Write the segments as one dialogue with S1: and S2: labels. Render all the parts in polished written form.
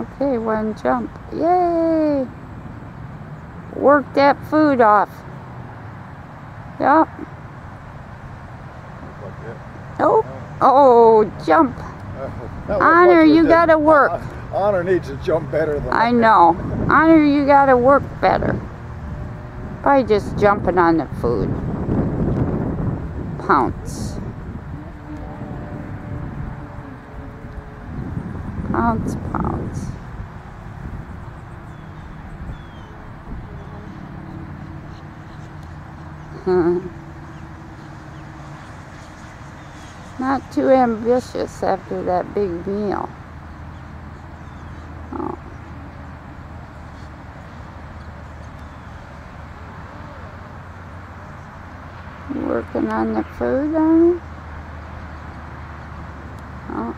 S1: Okay, one jump. Yay! Work that food off. Yup. Oh, oh, jump. Honor, you gotta work.
S2: Honor needs to jump better than
S1: I know. Honor, you gotta work better. Probably just jumping on the food. Pounce. Pounce, pounce. Not too ambitious after that big meal. Oh. Working on the food, honey? Oh.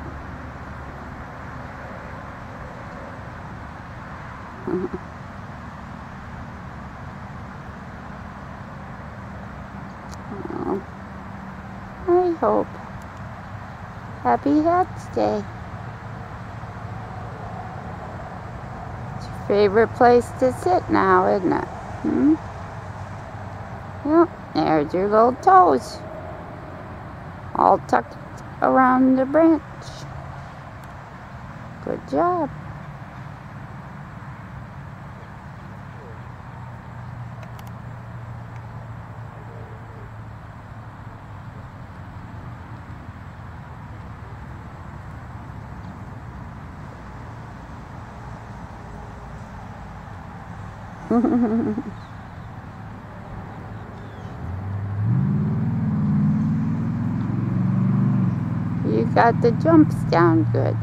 S1: Oh. I hope. Happy Hats Day. It's your favorite place to sit now, isn't it? Yep, there's your little toes. All tucked around the branch. Good job. You got the jumps down good.